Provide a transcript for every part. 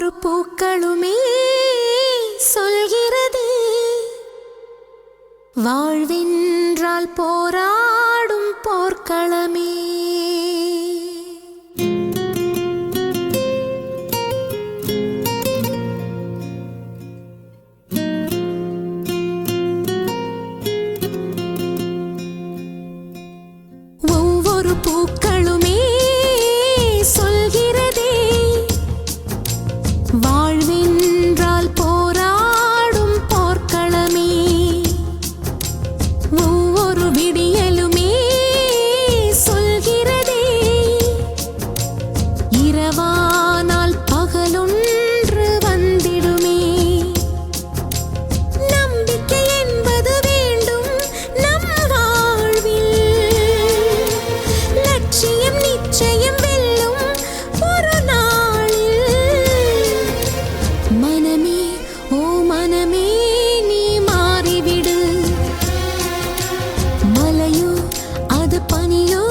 ஒவ்வொரு பூக்களுமே சொல்கிறது வாழ்வென்றால் போராடும் போர்க்களமே. ஒவ்வொரு பூக்களுமே சொல்கிறதே வாழ்வென்றால் போராடும் போர்க்களமே. ஒவ்வொரு விடியலுமே சொல்கிறதே இரவானால் பகலொன்று வந்திடுமே. நம்பிக்கை என்பது வேண்டும் நம் வாழ்வில், லட்சியம் நிச்சயம் வெல்லும் ஒரு நாளில். மனமே ஓ மனமே நீ மாறிவிடு, மலையோ அது பனியோ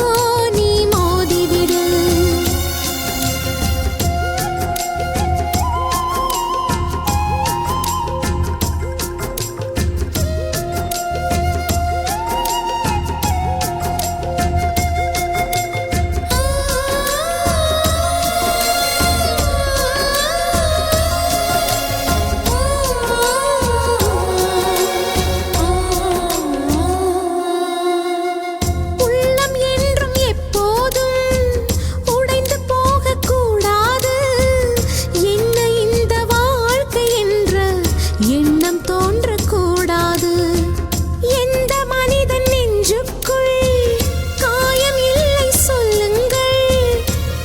நீ மோதிவிடு. உள்ளம் என்றும் எப்போதும் உடைந்து போகக்கூடாது. என்ன இந்த வாழ்க்கை என்ற எண்ணம் தோன்றக்கூடாது. எந்த மனிதன் நெஞ்சுக்குள் காயம் இல்லை சொல்லுங்கள்.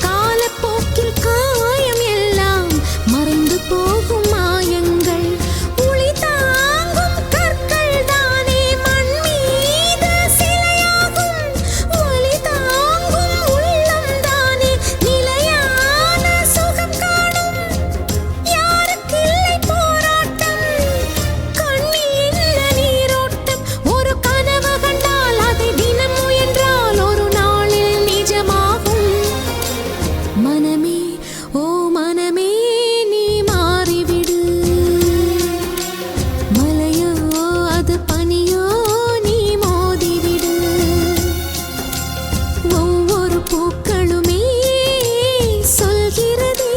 காலப்போக்கில் காயம் எல்லாம் மறைந்து போகும் மாயங்கள். உளி தாங்கும் கற்கள் தானே மண் மீது சிலையாகும். ஒளி தாங்கும் உள்ளம் தானே நிலையான சுகம் காணும். யாருக்கில்லை போராட்டம், கண்ணில் என்ன நீரோட்டம். ஒரு கனவு கண்டால் அதை தினம் முயன்றால் ஒரு நாளில் நிஜமாகும். மனமே ஓ மனமே நீ மாறிவிடு, மலையோ அது பனியோ நீ மோதிவிடு. ஒவ்வொரு பூக்களுமே சொல்கிறதே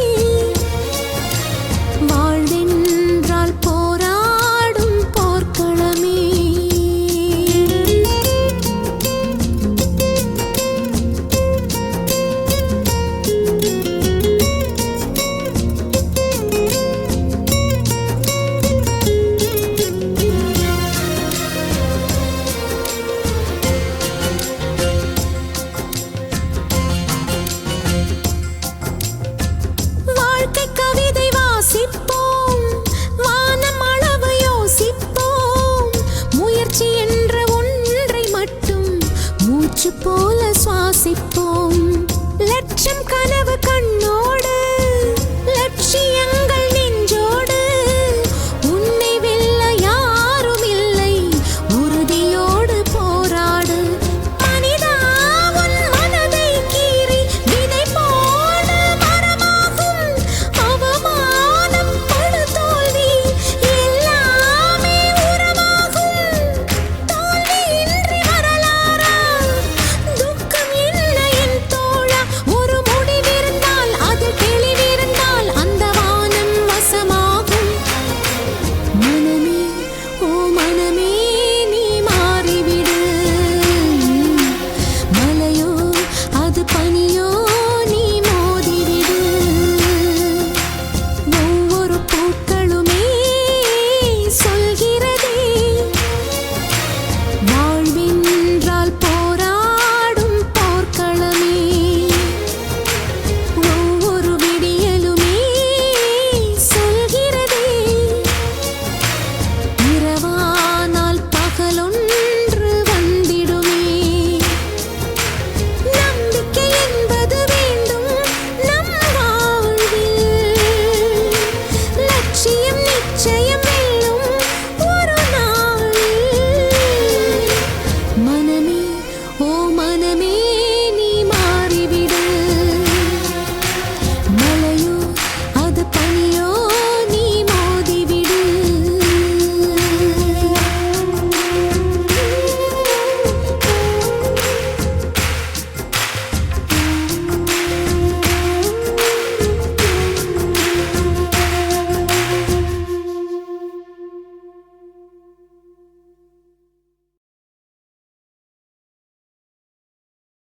வாழ்வென்றால் போராடும் போர்க்களமே. வாழ்க்கை கவிதை வாசிப்போம், வானம் அளவு யோசிப்போம். முயற்சி என்ற ஒன்றை மட்டும் மூச்சு போல சுவாசிப்போம்.